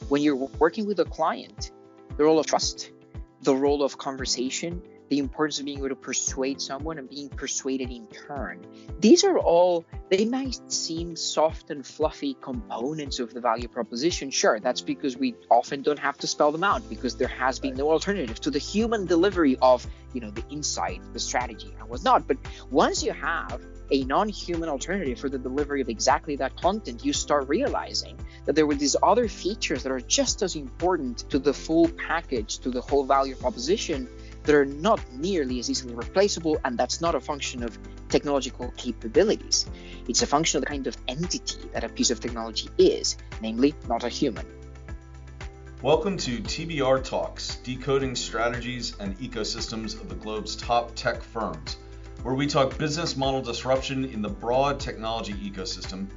when you're working with a client, the role of trust, the role of conversation, the importance of being able to persuade someone and being persuaded in turn. These are all, they might seem soft and fluffy components of the value proposition. Sure, that's because we often don't have to spell them out because there has been no alternative to the human delivery of, the insight, the strategy and whatnot. But once you have a non-human alternative for the delivery of exactly that content, you start realizing that there were these other features that are just as important to the full package, to the whole value proposition, that are not nearly as easily replaceable. And that's not a function of technological capabilities. It's a function of the kind of entity that a piece of technology is, namely not a human. Welcome to TBR Talks, decoding strategies and ecosystems of the globe's top tech firms, where we talk business model disruption in the broad technology ecosystem,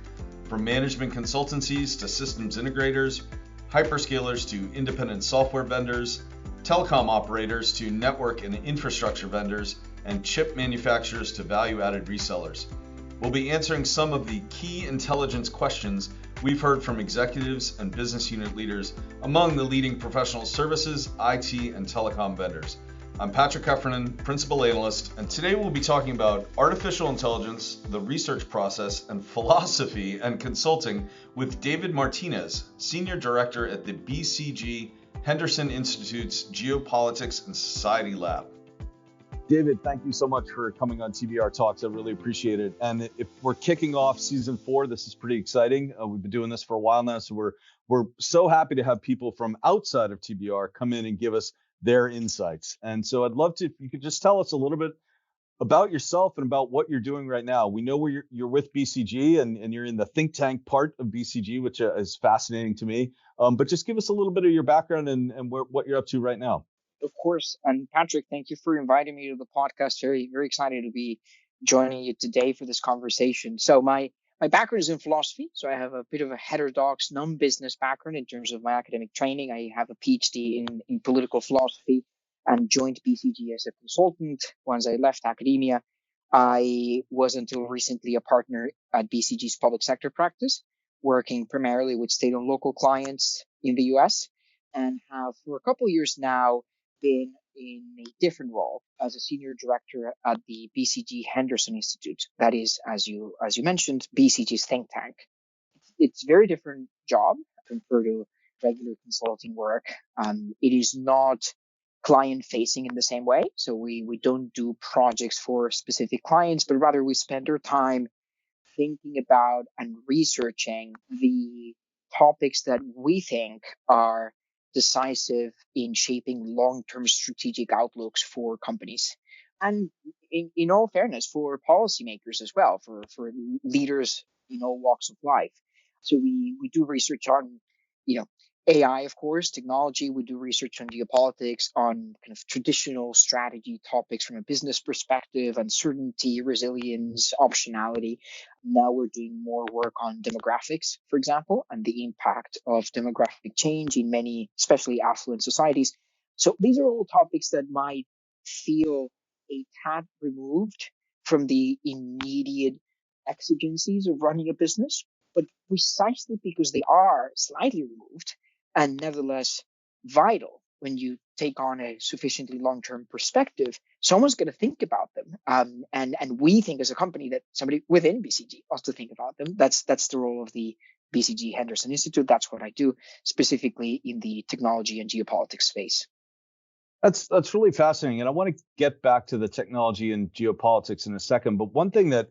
from management consultancies to systems integrators, hyperscalers to independent software vendors, telecom operators to network and infrastructure vendors, and chip manufacturers to value-added resellers. We'll be answering some of the key intelligence questions we've heard from executives and business unit leaders among the leading professional services, IT, and telecom vendors. I'm Patrick Heffernan, Principal Analyst, and today we'll be talking about artificial intelligence, the research process, and philosophy and consulting with David Martinez, Senior Director at the BCG Henderson Institute's Geopolitics and Society Lab. David, thank you so much for coming on TBR Talks. I really appreciate it. And if we're kicking off season 4, this is pretty exciting. We've been doing this for a while now, so we're so happy to have people from outside of TBR come in and give us their insights. And so I'd love to, if you could just tell us a little bit about yourself and about what you're doing right now. We know you're with BCG and you're in the think tank part of BCG, which is fascinating to me. But just give us a little bit of your background and what you're up to right now. Of course. And Patrick, thank you for inviting me to the podcast. Very, very excited to be joining you today for this conversation. So my background is in philosophy. So I have a bit of a heterodox non-business background in terms of my academic training. I have a PhD in political philosophy and joined BCG as a consultant. Once I left academia, I was until recently a partner at BCG's public sector practice, working primarily with state and local clients in the US, and have for a couple of years now been in a different role as a senior director at the BCG Henderson Institute. That is, as you mentioned, BCG's think tank. It's a very different job compared to regular consulting work. It is not client facing in the same way. So we don't do projects for specific clients, but rather we spend our time thinking about and researching the topics that we think are decisive in shaping long-term strategic outlooks for companies. And in all fairness, for policymakers as well, for leaders in all walks of life. So we do research on, AI, of course, technology. We do research on geopolitics, on kind of traditional strategy topics from a business perspective, uncertainty, resilience, optionality. Now we're doing more work on demographics, for example, and the impact of demographic change in many, especially affluent societies. So these are all topics that might feel a tad removed from the immediate exigencies of running a business, but precisely because they are slightly removed, and nevertheless vital when you take on a sufficiently long-term perspective, someone's going to think about them. And we think as a company that somebody within BCG ought to think about them. That's the role of the BCG Henderson Institute. That's what I do specifically in the technology and geopolitics space. That's really fascinating. And I want to get back to the technology and geopolitics in a second. But one thing that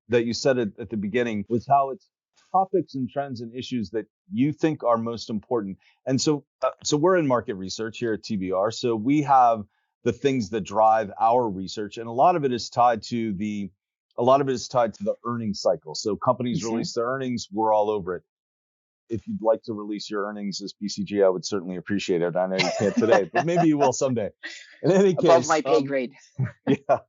you said at the beginning was how it's topics and trends and issues that you think are most important. And so we're in market research here at TBR. So we have the things that drive our research, and a lot of it is tied to the earnings cycle. So companies release their earnings, we're all over it. If you'd like to release your earnings as BCG, I would certainly appreciate it. I know you can't today, but maybe you will someday. In any case, above my pay grade. Yeah.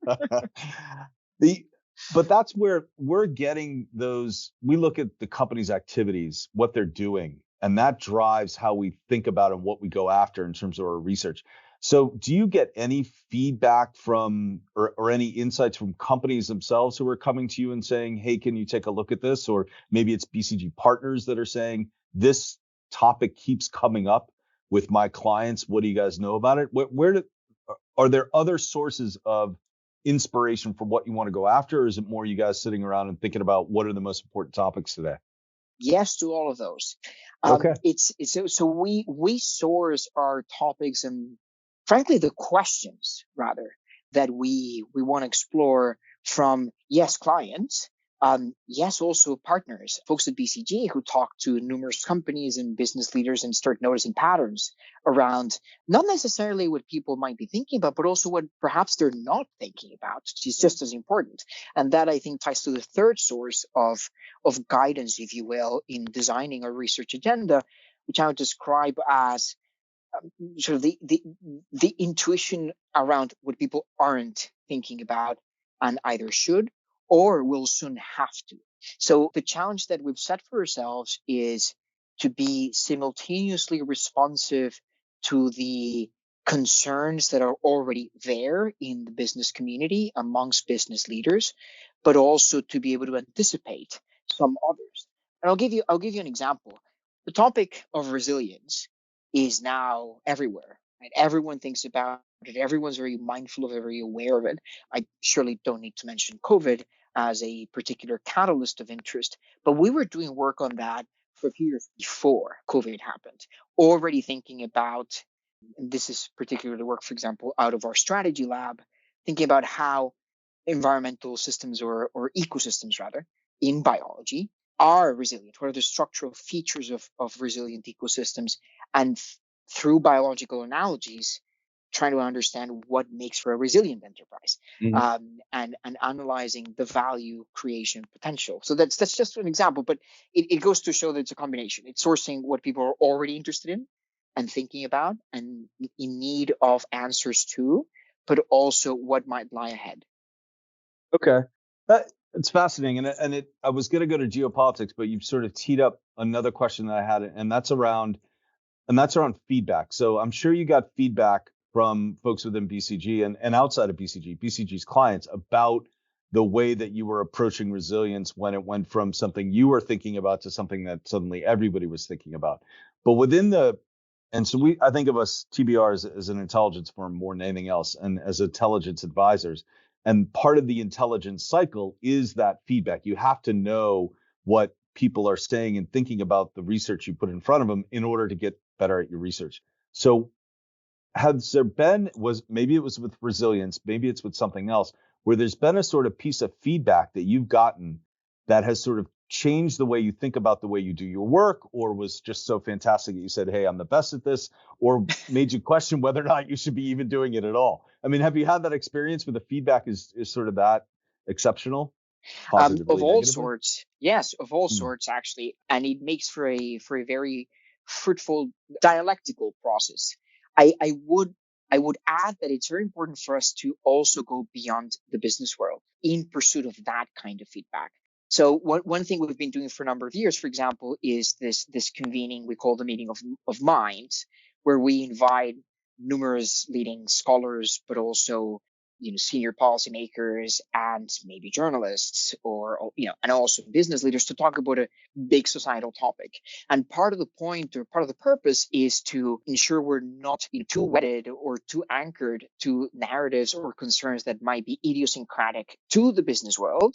But that's where we're getting those. We look at the company's activities, what they're doing, and that drives how we think about and what we go after in terms of our research. So do you get any feedback from or any insights from companies themselves who are coming to you and saying, hey, can you take a look at this? Or maybe it's BCG partners that are saying this topic keeps coming up with my clients, what do you guys know about it? Are there other sources of inspiration for what you want to go after, or is it more you guys sitting around and thinking about what are the most important topics today? Yes to all of those. Okay. We source our topics and frankly the questions rather that we want to explore from clients, yes also partners, folks at BCG who talk to numerous companies and business leaders and start noticing patterns around not necessarily what people might be thinking about, but also what perhaps they're not thinking about, which is just as important. And that I think ties to the third source of guidance, if you will, in designing a research agenda, which I would describe as sort of the intuition around what people aren't thinking about and either should or will soon have to. So the challenge that we've set for ourselves is to be simultaneously responsive to the concerns that are already there in the business community amongst business leaders, but also to be able to anticipate some others. And I'll give you an example. The topic of resilience is now everywhere. Right? Everyone thinks about it. Everyone's very mindful of it, very aware of it. I surely don't need to mention COVID as a particular catalyst of interest, but we were doing work on that for a few years before COVID happened, already thinking about, and this is particularly work, for example, out of our strategy lab, thinking about how environmental systems or ecosystems rather in biology are resilient. What are the structural features of resilient ecosystems? And through biological analogies, trying to understand what makes for a resilient enterprise, and analyzing the value creation potential. So that's just an example, but it goes to show that it's a combination. It's sourcing what people are already interested in and thinking about and in need of answers to, but also what might lie ahead. Okay. It's fascinating. I was going to go to geopolitics, but you've sort of teed up another question that I had, and that's around feedback. So I'm sure you got feedback from folks within BCG and outside of BCG's clients about the way that you were approaching resilience when it went from something you were thinking about to something that suddenly everybody was thinking about. But I think of us TBR as an intelligence firm more than anything else, and as intelligence advisors. And part of the intelligence cycle is that feedback. You have to know what people are saying and thinking about the research you put in front of them in order to get better at your research. So maybe it was with resilience, maybe it's with something else, where there's been a sort of piece of feedback that you've gotten that has sort of changed the way you think about the way you do your work, or was just so fantastic that you said, hey, I'm the best at this, or made you question whether or not you should be even doing it at all? I mean, have you had that experience where the feedback is sort of that exceptional, positively, Of all negatively? sorts, yes, of all sorts actually, and it makes for a very fruitful dialectical process. I would add that it's very important for us to also go beyond the business world in pursuit of that kind of feedback. So one thing we've been doing for a number of years, for example, is this convening we call the meeting of minds, where we invite numerous leading scholars, but also senior policymakers and maybe journalists or and also business leaders to talk about a big societal topic. And part of the point or part of the purpose is to ensure we're not too wedded or too anchored to narratives or concerns that might be idiosyncratic to the business world,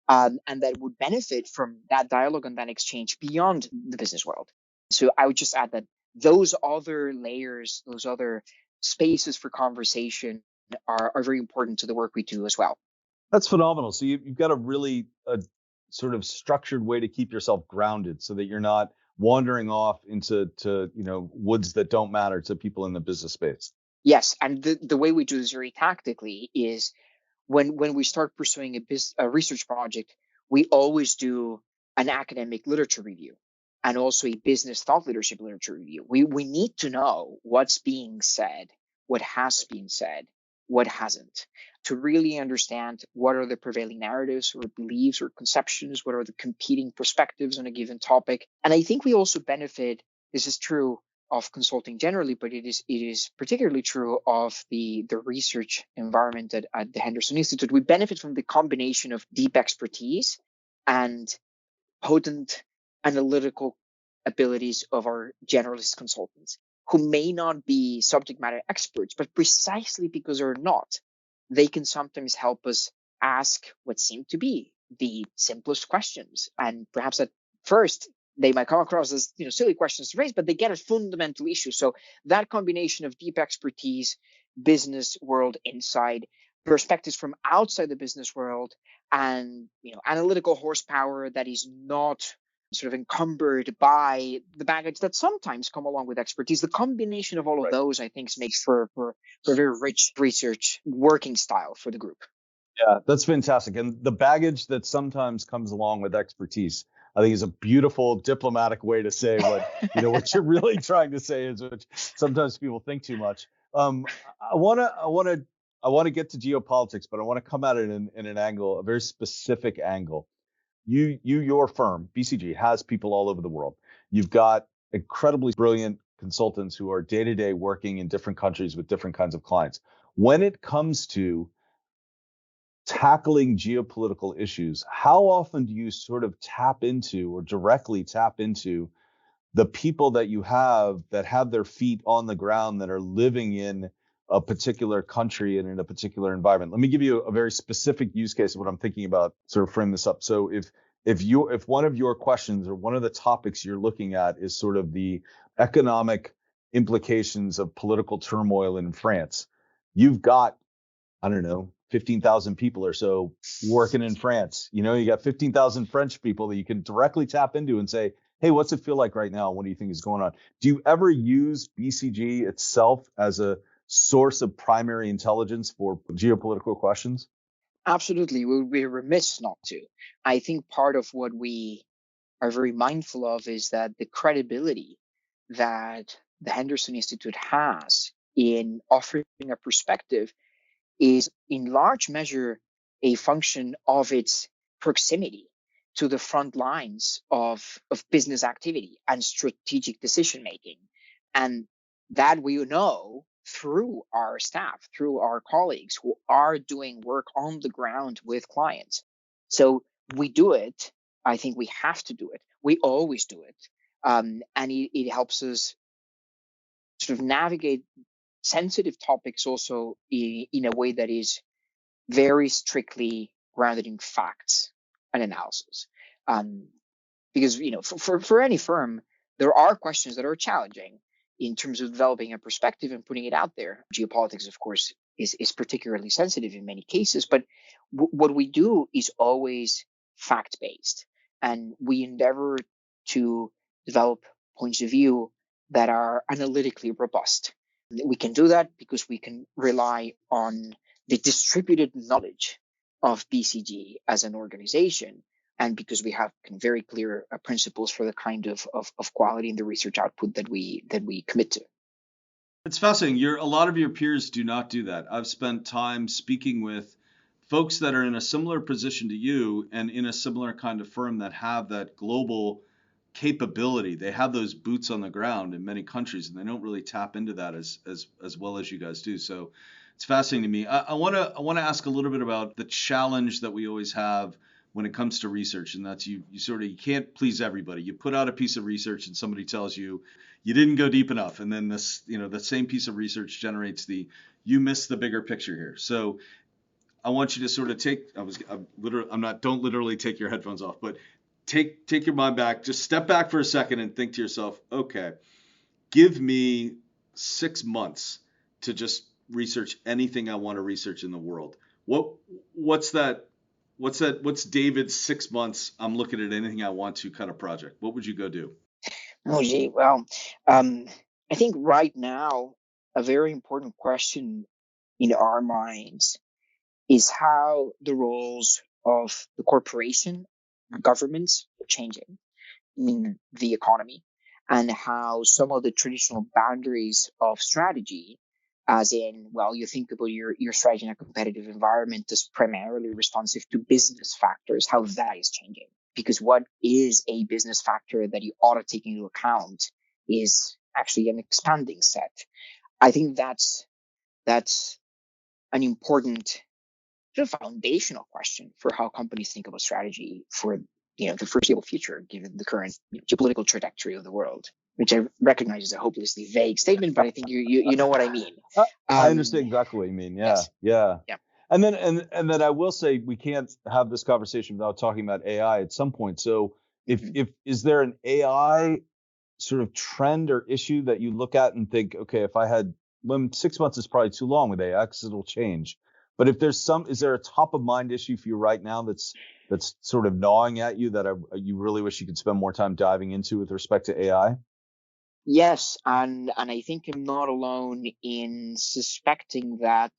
and that would benefit from that dialogue and that exchange beyond the business world. So I would just add that those other layers, those other spaces for conversation are very important to the work we do as well. That's phenomenal. So you've got a sort of structured way to keep yourself grounded so that you're not wandering off into woods that don't matter to people in the business space. Yes, and the way we do this very tactically is when we start pursuing a research project, we always do an academic literature review and also a business thought leadership literature review. We need to know what's being said, what has been said, what hasn't, to really understand what are the prevailing narratives or beliefs or conceptions, what are the competing perspectives on a given topic. And I think we also benefit, this is true of consulting generally, but it is particularly true of the research environment at the Henderson Institute. We benefit from the combination of deep expertise and potent analytical abilities of our generalist consultants, who may not be subject matter experts, but precisely because they're not, they can sometimes help us ask what seem to be the simplest questions. And perhaps at first they might come across as silly questions to raise, but they get at fundamental issues. So that combination of deep expertise, business world insight, perspectives from outside the business world, and analytical horsepower that is not sort of encumbered by the baggage that sometimes come along with expertise. The combination of all of those, I think, makes for a very rich research working style for the group. Yeah, that's fantastic. And the baggage that sometimes comes along with expertise, I think, is a beautiful diplomatic way to say what you're really trying to say is, which sometimes people think too much. I want to get to geopolitics, but I want to come at it in an angle, a very specific angle. Your firm, BCG, has people all over the world. You've got incredibly brilliant consultants who are day to day working in different countries with different kinds of clients. When it comes to tackling geopolitical issues, how often do you sort of tap into or directly tap into the people that you have that have their feet on the ground, that are living in a particular country and in a particular environment? Let me give you a very specific use case of what I'm thinking about, sort of frame this up. So if one of your questions or one of the topics you're looking at is sort of the economic implications of political turmoil in France, you've got, I don't know, 15,000 people or so working in France. You got 15,000 French people that you can directly tap into and say, hey, what's it feel like right now? What do you think is going on? Do you ever use BCG itself as a source of primary intelligence for geopolitical questions? Absolutely. We'd be remiss not to. I think part of what we are very mindful of is that the credibility that the Henderson Institute has in offering a perspective is in large measure a function of its proximity to the front lines of business activity and strategic decision making. And that we know through our staff, through our colleagues who are doing work on the ground with clients. So we do it. I think we have to do it. We always do it. And it helps us sort of navigate sensitive topics also in a way that is very strictly grounded in facts and analysis. Because for any firm, there are questions that are challenging in terms of developing a perspective and putting it out there. Geopolitics, of course, is particularly sensitive in many cases, but what we do is always fact-based, and we endeavor to develop points of view that are analytically robust. We can do that because we can rely on the distributed knowledge of BCG as an organization, and because we have very clear principles for the kind of quality in the research output that we commit to. It's fascinating. A lot of your peers do not do that. I've spent time speaking with folks that are in a similar position to you and in a similar kind of firm that have that global capability. They have those boots on the ground in many countries, and they don't really tap into that as well as you guys do. So it's fascinating to me. I want to ask a little bit about the challenge that we always have when it comes to research, and that's you can't please everybody. You put out a piece of research and somebody tells you you didn't go deep enough, and then the same piece of research generates you missed the bigger picture here. So I want you to sort of don't literally take your headphones off, but take your mind back, just step back for a second and think to yourself, okay, give me 6 months to just research anything I want to research in the world. What's David's 6 months? I'm looking at anything I want to kind of project. What would you go do? Oh, gee, well, I think right now a very important question in our minds is how the roles of the corporation and governments are changing in the economy, and how some of the traditional boundaries of strategy, as in, well, you think about your strategy in a competitive environment as primarily responsive to business factors, how that is changing. Because what is a business factor that you ought to take into account is actually an expanding set. I think that's an important sort of foundational question for how companies think about strategy for the foreseeable future, given the current geopolitical trajectory of the world, which I recognize is a hopelessly vague statement, but I think you know what I mean. I understand exactly what you mean. Yeah, Yes. yeah. Yeah. And then I will say we can't have this conversation without talking about AI at some point. So if is there an AI sort of trend or issue that you look at and think, okay, if I had 6 months is probably too long with AI because it'll change. But if is there a top of mind issue for you right now that's sort of gnawing at you that you really wish you could spend more time diving into with respect to AI? Yes, and I think I'm not alone in suspecting that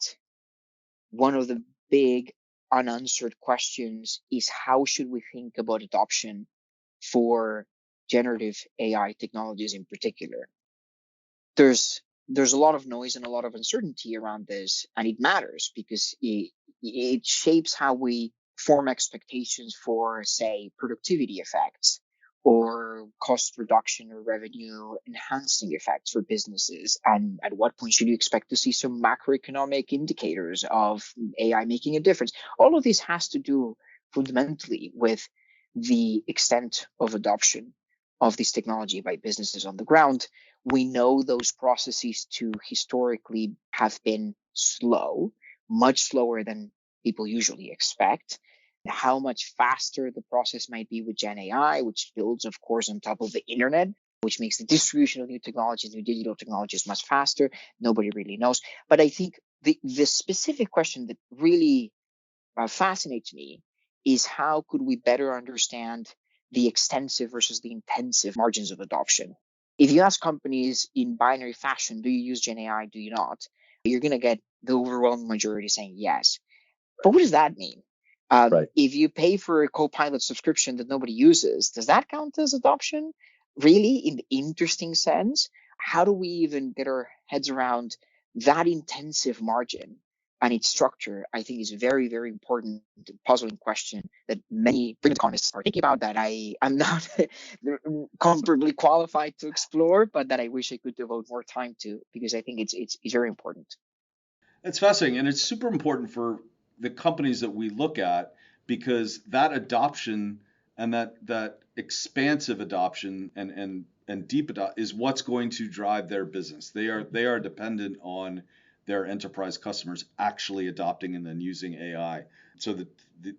one of the big unanswered questions is how should we think about adoption for generative AI technologies in particular. There's a lot of noise and a lot of uncertainty around this, and it matters because it shapes how we form expectations for, say, productivity effects or cost reduction or revenue enhancing effects for businesses. And at what point should you expect to see some macroeconomic indicators of AI making a difference? All of this has to do fundamentally with the extent of adoption of this technology by businesses on the ground. We know those processes to historically have been slow, much slower than people usually expect. How much faster the process might be with Gen AI, which builds, of course, on top of the internet, which makes the distribution of new technologies, new digital technologies much faster. Nobody really knows. But I think the specific question that really fascinates me is how could we better understand the extensive versus the intensive margins of adoption. If you ask companies in binary fashion, do you use Gen AI? Do you not? You're going to get the overwhelming majority saying yes. But what does that mean? Right. If you pay for a Copilot subscription that nobody uses, does that count as adoption? Really, in the interesting sense, how do we even get our heads around that intensive margin and its structure? I think is a very, very important, puzzling question that many brilliant economists are thinking about that I'm not comfortably qualified to explore, but that I wish I could devote more time to because I think it's very important. It's fascinating, and it's super important for the companies that we look at because that adoption and that expansive adoption and deep adoption is what's going to drive their business. They are dependent on their enterprise customers actually adopting and then using AI. So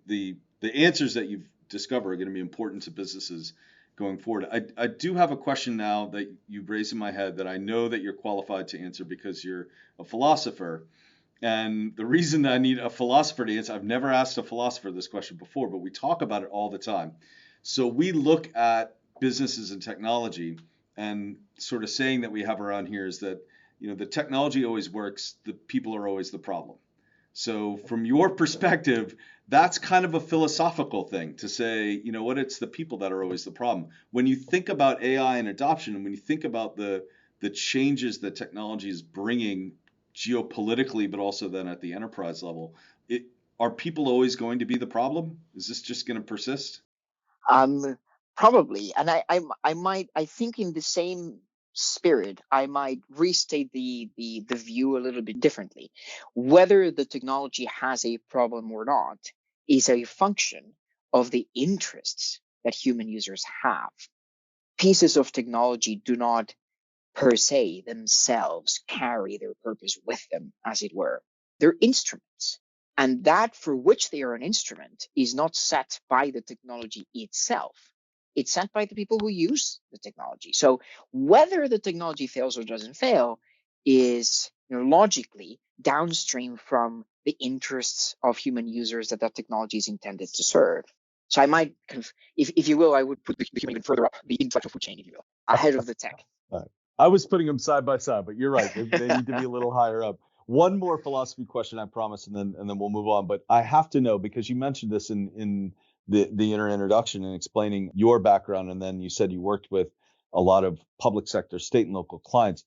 the answers that you've discovered are going to be important to businesses going forward. I do have a question now that you've raised in my head that I know that you're qualified to answer because you're a philosopher. And the reason that I need a philosopher to answer, I've never asked a philosopher this question before, but we talk about it all the time. So we look at businesses and technology, and sort of saying that we have around here is that, the technology always works, the people are always the problem. So from your perspective, that's kind of a philosophical thing to say, it's the people that are always the problem. When you think about AI and adoption, and when you think about the changes that technology is bringing geopolitically, but also then at the enterprise level, are people always going to be the problem? Is this just going to persist? Probably, and I think in the same spirit, I might restate the view a little bit differently. Whether the technology has a problem or not is a function of the interests that human users have. Pieces of technology do not per se themselves carry their purpose with them, as it were. They're instruments. And that for which they are an instrument is not set by the technology itself. It's set by the people who use the technology. So whether the technology fails or doesn't fail is logically downstream from the interests of human users that technology is intended to serve. So I might, if you will, I would put the human even further up the intellectual food chain, if you will, ahead of the tech. I was putting them side by side, but you're right. They need to be a little higher up. One more philosophy question, I promise, and then we'll move on. But I have to know, because you mentioned this in the introduction and explaining your background, and then you said you worked with a lot of public sector, state and local clients.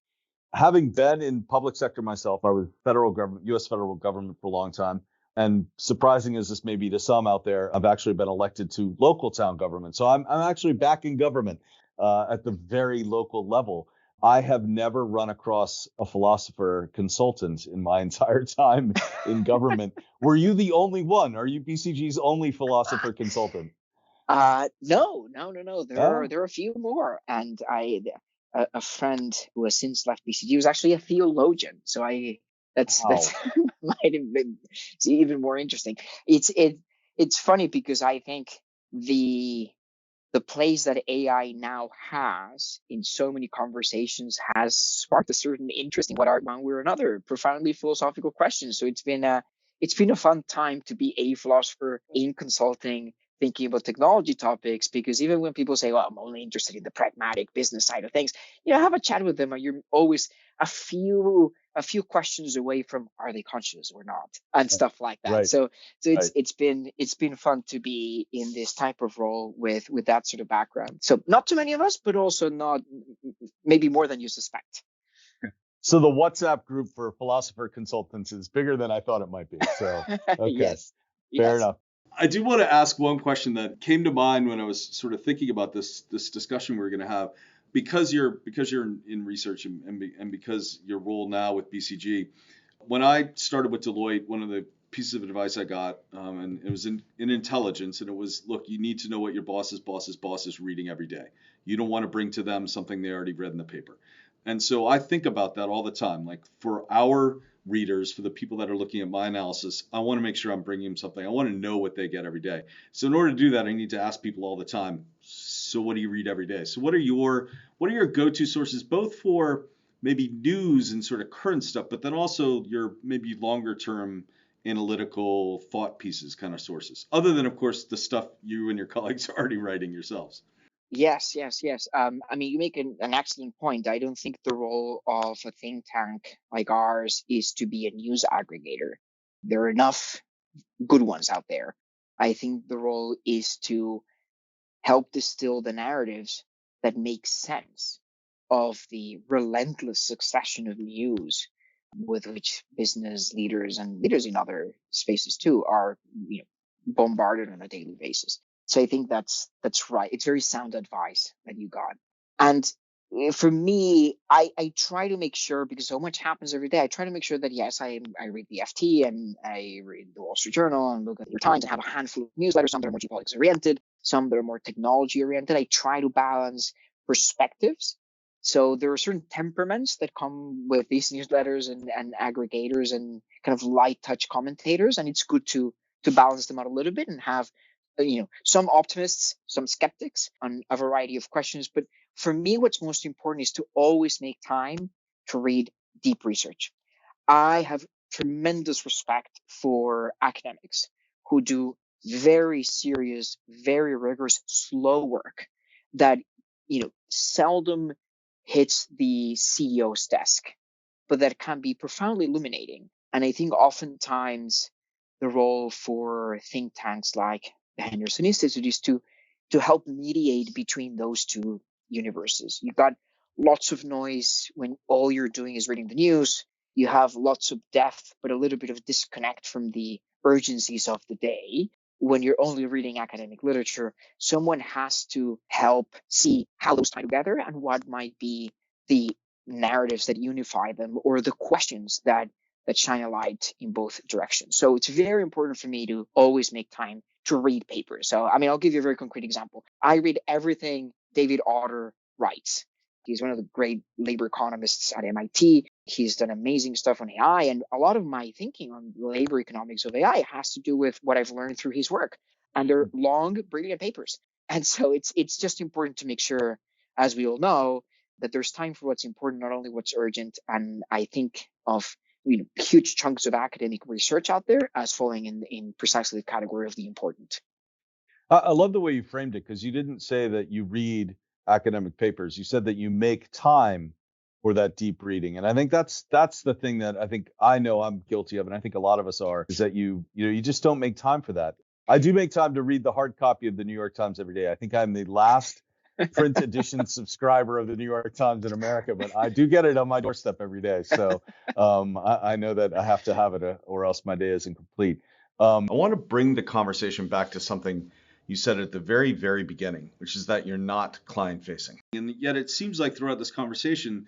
Having been in public sector myself, I was federal government, U.S. federal government for a long time. And surprising as this may be to some out there, I've actually been elected to local town government. So I'm actually back in government at the very local level. I have never run across a philosopher consultant in my entire time in government. Were you the only one? Are you BCG's only philosopher consultant? No. Oh, There are a few more, and a friend who has since left BCG was actually a theologian. So that's wow. might have been even more interesting. It's funny because I think the the place that AI now has in so many conversations has sparked a certain interest in what are one way or another profoundly philosophical questions. So it's been a fun time to be a philosopher in consulting, thinking about technology topics, because even when people say, well, I'm only interested in the pragmatic business side of things, have a chat with them and you're always a few questions away from are they conscious or not and stuff like that. Right. So Right. it's been fun to be in this type of role with that sort of background. So not too many of us, but also not maybe more than you suspect. So the WhatsApp group for philosopher consultants is bigger than I thought it might be. So, okay, Yes, fair yes. enough. I do want to ask one question that came to mind when I was sort of thinking about this discussion we're going to have, because you're in research and because your role now with BCG. When I started with Deloitte, one of the pieces of advice I got, and it was in intelligence, and it was, look, you need to know what your boss is reading every day. You don't want to bring to them something they already read in the paper. And so I think about that all the time. Like, for our readers, for the people that are looking at my analysis, I want to make sure I'm bringing them something. I want to know what they get every day. So in order to do that, I need to ask people all the time, so what do you read every day? So what are your go-to sources, both for maybe news and sort of current stuff, but then also your maybe longer term analytical thought pieces kind of sources, other than, of course, the stuff you and your colleagues are already writing yourselves? Yes. I mean, you make an excellent point. I don't think the role of a think tank like ours is to be a news aggregator. There are enough good ones out there. I think the role is to help distill the narratives that make sense of the relentless succession of news with which business leaders and leaders in other spaces too are bombarded on a daily basis. So I think that's right. It's very sound advice that you got. And for me, I try to make sure, because so much happens every day, I try to make sure that yes, I read the FT and I read the Wall Street Journal and look at your Times and have a handful of newsletters, some that are more geopolitics oriented, some that are more technology oriented. I try to balance perspectives. So there are certain temperaments that come with these newsletters and aggregators and kind of light touch commentators, and it's good to balance them out a little bit and have some optimists, some skeptics on a variety of questions. But for me, what's most important is to always make time to read deep research. I have tremendous respect for academics who do very serious, very rigorous, slow work that seldom hits the CEO's desk, but that can be profoundly illuminating. And I think oftentimes the role for think tanks like the Henderson Institute is to help mediate between those two universes. You've got lots of noise when all you're doing is reading the news. You have lots of depth, but a little bit of disconnect from the urgencies of the day. When you're only reading academic literature, someone has to help see how those tie together and what might be the narratives that unify them or the questions that shine a light in both directions. So it's very important for me to always make time to read papers. So, I mean, I'll give you a very concrete example. I read everything David Otter writes. He's one of the great labor economists at MIT. He's done amazing stuff on AI. And a lot of my thinking on labor economics of AI has to do with what I've learned through his work. And they're long, brilliant papers. And so it's just important to make sure, as we all know, that there's time for what's important, not only what's urgent. And I think of huge chunks of academic research out there as falling in precisely the category of the important. I love the way you framed it, because you didn't say that you read academic papers. You said that you make time for that deep reading. And I think that's the thing that I think I know I'm guilty of, and I think a lot of us are, is that you just don't make time for that. I do make time to read the hard copy of the New York Times every day. I think I'm the last print edition subscriber of the New York Times in America, but I do get it on my doorstep every day. So I know that I have to have it, or else my day isn't complete. I want to bring the conversation back to something you said at the very, very beginning, which is that you're not client facing. And yet it seems like throughout this conversation,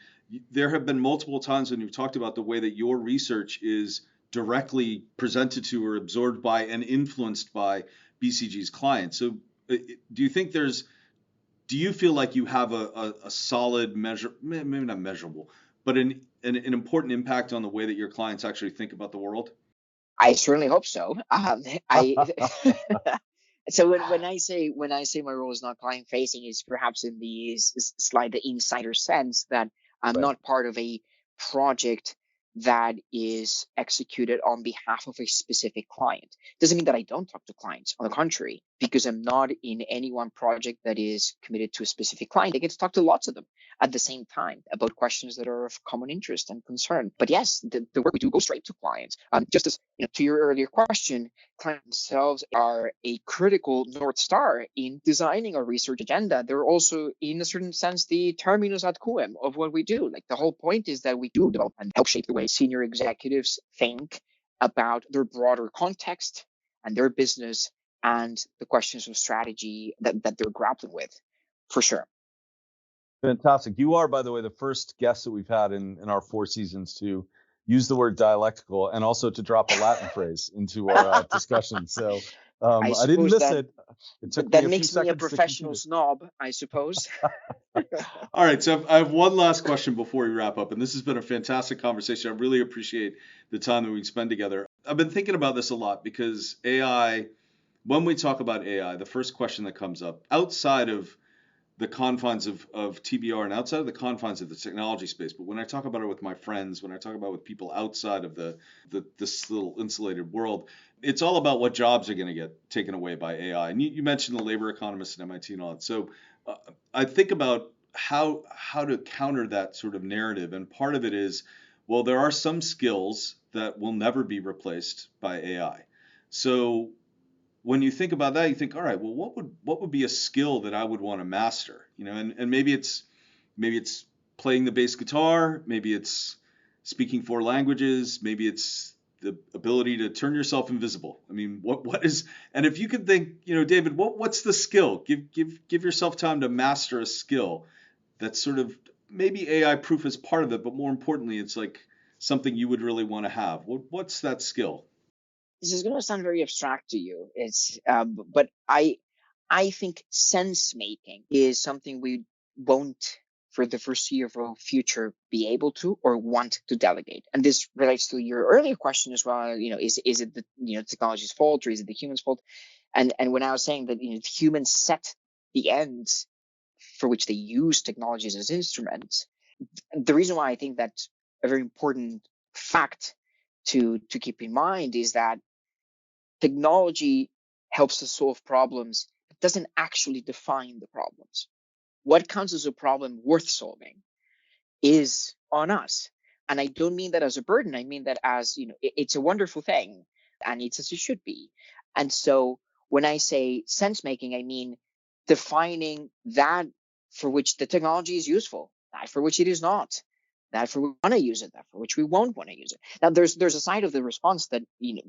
there have been multiple times when you've talked about the way that your research is directly presented to or absorbed by and influenced by BCG's clients. So Do you think do you feel like you have a solid measure, maybe not measurable, but an important impact on the way that your clients actually think about the world? I certainly hope so. I so when I say my role is not client facing, is perhaps in the slight the insider sense that I'm Right. not part of a project that is executed on behalf of a specific client. Doesn't mean that I don't talk to clients. On the contrary, because I'm not in any one project that is committed to a specific client, I get to talk to lots of them at the same time about questions that are of common interest and concern. But yes, the work we do goes straight to clients. Just as to your earlier question, clients themselves are a critical North Star in designing our research agenda. They're also, in a certain sense, the terminus ad quem of what we do. Like the whole point is that we do develop and help shape the way senior executives think about their broader context and their business and the questions of strategy that they're grappling with, for sure. Fantastic. You are, by the way, the first guest that we've had in our 4 seasons to use the word dialectical and also to drop a Latin phrase into our discussion. So I didn't suppose miss that it. It took me that a few makes me a seconds to compute professional it. snob, I suppose. All right, so I have one last question before we wrap up, and this has been a fantastic conversation. I really appreciate the time that we spend together. I've been thinking about this a lot because AI, when we talk about AI, the first question that comes up outside of the confines of TBR and outside of the confines of the technology space, but when I talk about it with my friends, when I talk about it with people outside of this little insulated world, it's all about what jobs are going to get taken away by AI. And you mentioned the labor economists at MIT and all that. So I think about how to counter that sort of narrative, and part of it is, well, there are some skills that will never be replaced by AI. So when you think about that, you think, all right, well, what would be a skill that I would want to master? And maybe it's playing the bass guitar, maybe it's speaking 4 languages, maybe it's the ability to turn yourself invisible. I mean, what is, and if you could think, David, what's the skill? Give yourself time to master a skill that's sort of maybe AI proof as part of it, but more importantly, it's like something you would really want to have. What's that skill? This is going to sound very abstract to you. But I think sense making is something we won't, for the foreseeable future, be able to or want to delegate. And this relates to your earlier question as well. Is it the technology's fault, or is it the human's fault? And when I was saying that humans set the ends for which they use technologies as instruments, the reason why I think that's a very important fact to keep in mind is that technology helps us solve problems. It doesn't actually define the problems. What counts as a problem worth solving is on us. And I don't mean that as a burden. I mean that as, it's a wonderful thing, and it's as it should be. And so when I say sense making, I mean defining that for which the technology is useful, that for which it is not, that for which we want to use it, that for which we won't want to use it. Now, there's a side of the response that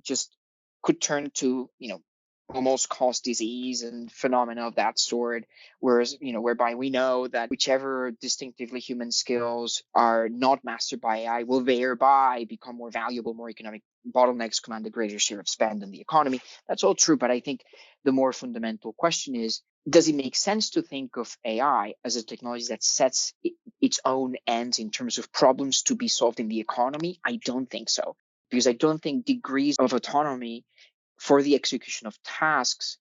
just could turn to almost cause disease and phenomena of that sort, whereas whereby we know that whichever distinctively human skills are not mastered by AI will thereby become more valuable, more economic bottlenecks command a greater share of spend in the economy. That's all true, but I think the more fundamental question is, does it make sense to think of AI as a technology that sets its own ends in terms of problems to be solved in the economy? I don't think so, because I don't think degrees of autonomy for the execution of tasks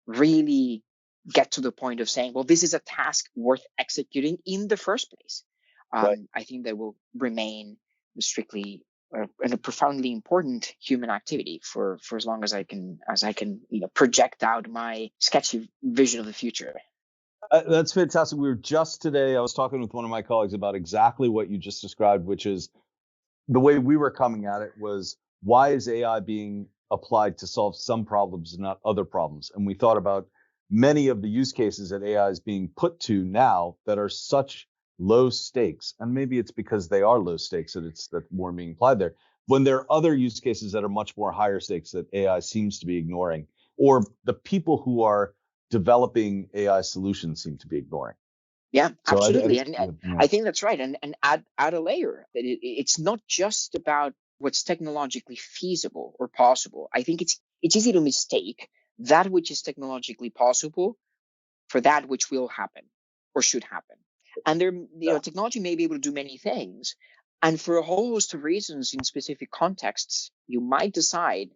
really get to the point of saying, well, this is a task worth executing in the first place. Right. I think they will remain strictly and a profoundly important human activity for as long as I can project out my sketchy vision of the future. That's fantastic. We were just today, I was talking with one of my colleagues about exactly what you just described, which is the way we were coming at it was, why is AI being applied to solve some problems and not other problems? And we thought about many of the use cases that AI is being put to now that are such low stakes. And maybe it's because they are low stakes that more being applied there, when there are other use cases that are much more higher stakes that AI seems to be ignoring, or the people who are developing AI solutions seem to be ignoring. Yeah, So absolutely. I think that's right. And add a layer that it's not just about what's technologically feasible or possible. I think it's easy to mistake that which is technologically possible for that which will happen or should happen. And technology may be able to do many things. And for a whole host of reasons in specific contexts, you might decide,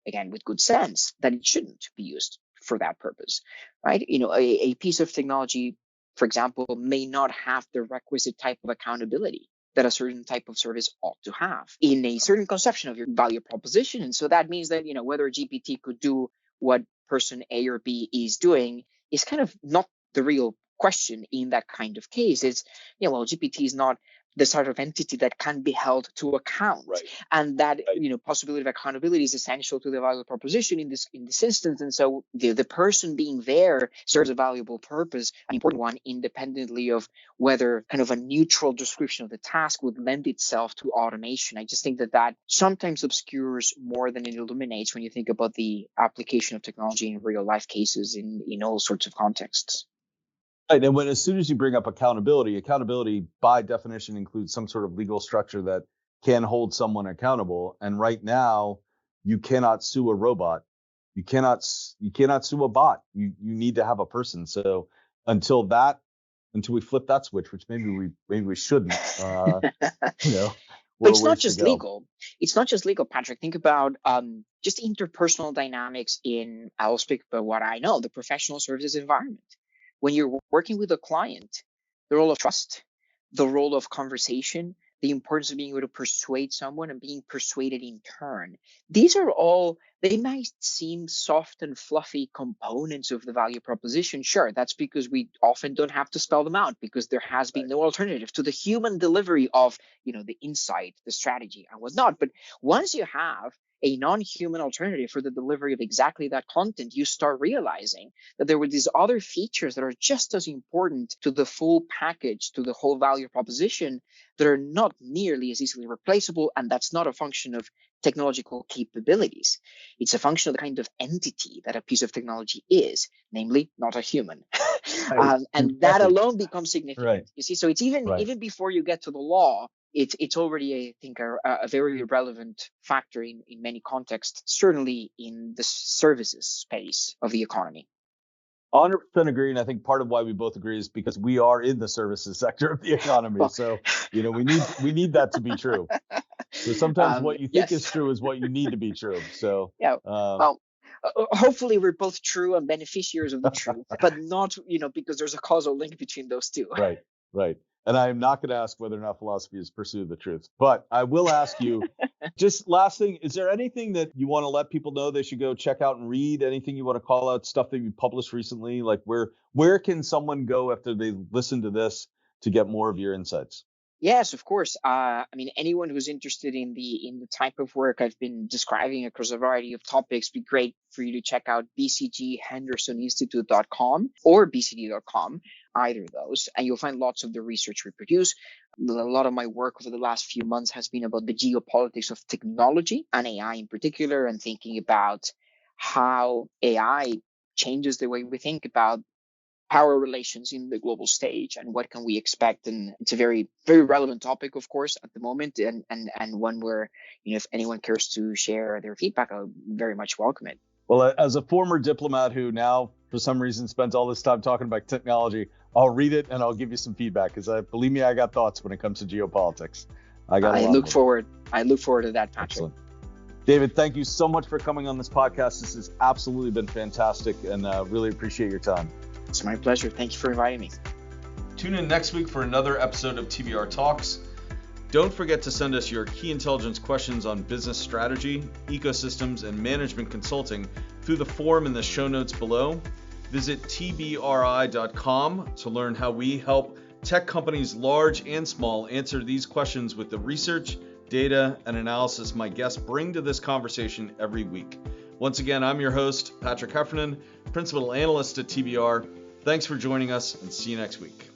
again, with good sense, that it shouldn't be used for that purpose, right? A piece of technology, for example, may not have the requisite type of accountability that a certain type of service ought to have in a certain conception of your value proposition. And so that means that, whether GPT could do what person A or B is doing is kind of not the real question in that kind of case. It's, GPT is not the sort of entity that can be held to account. Right. And that, possibility of accountability is essential to the value proposition in this instance. And so the person being there serves a valuable purpose, an important one, independently of whether kind of a neutral description of the task would lend itself to automation. I just think that sometimes obscures more than it illuminates when you think about the application of technology in real life cases in all sorts of contexts. Right. And as soon as you bring up accountability by definition includes some sort of legal structure that can hold someone accountable. And right now, you cannot sue a robot. You cannot sue a bot. You need to have a person. So until we flip that switch, which maybe we shouldn't, But it's not just legal. It's not just legal, Patrick. Think about just interpersonal dynamics I'll speak about what I know, the professional services environment. When you're working with a client, the role of trust, the role of conversation, the importance of being able to persuade someone and being persuaded in turn. These are all, they might seem soft and fluffy components of the value proposition. Sure, that's because we often don't have to spell them out because there has been no alternative to the human delivery of, the insight, the strategy and whatnot. But once you have a non-human alternative for the delivery of exactly that content, you start realizing that there were these other features that are just as important to the full package, to the whole value proposition, that are not nearly as easily replaceable. And that's not a function of technological capabilities. It's a function of the kind of entity that a piece of technology is, namely not a human. And that alone becomes significant. Right. You see, so it's even before you get to the law, it's already, I think, a very relevant factor in many contexts, certainly in the services space of the economy. 100% agree, and I think part of why we both agree is because we are in the services sector of the economy. So, we need that to be true. So sometimes what you think is true is what you need to be true. So hopefully we're both true and beneficiaries of the truth, but not, because there's a causal link between those two. Right. And I'm not going to ask whether or not philosophy is pursue the truth, but I will ask you, just last thing, is there anything that you want to let people know they should go check out and read? Anything you want to call out, stuff that you published recently? Like where can someone go after they listen to this to get more of your insights? Yes, of course. Anyone who's interested in the type of work I've been describing across a variety of topics, be great for you to check out BCG Henderson Institute.com or BCD.com, either of those, and you'll find lots of the research we produce. A lot of my work over the last few months has been about the geopolitics of technology and AI in particular, and thinking about how AI changes the way we think about power relations in the global stage and what can we expect. And it's a very, very relevant topic, of course, at the moment, and one where, if anyone cares to share their feedback, I'll very much welcome it. Well, as a former diplomat who now, for some reason, spends all this time talking about technology, I'll read it and I'll give you some feedback because believe me, I got thoughts when it comes to geopolitics. I look forward to that, Patrick. Excellent. David, thank you so much for coming on this podcast. This has absolutely been fantastic, and really appreciate your time. It's my pleasure. Thank you for inviting me. Tune in next week for another episode of TBR Talks. Don't forget to send us your key intelligence questions on business strategy, ecosystems, and management consulting through the form in the show notes below. Visit tbri.com to learn how we help tech companies large and small answer these questions with the research, data, and analysis my guests bring to this conversation every week. Once again, I'm your host, Patrick Heffernan, Principal Analyst at TBR. Thanks for joining us, and see you next week.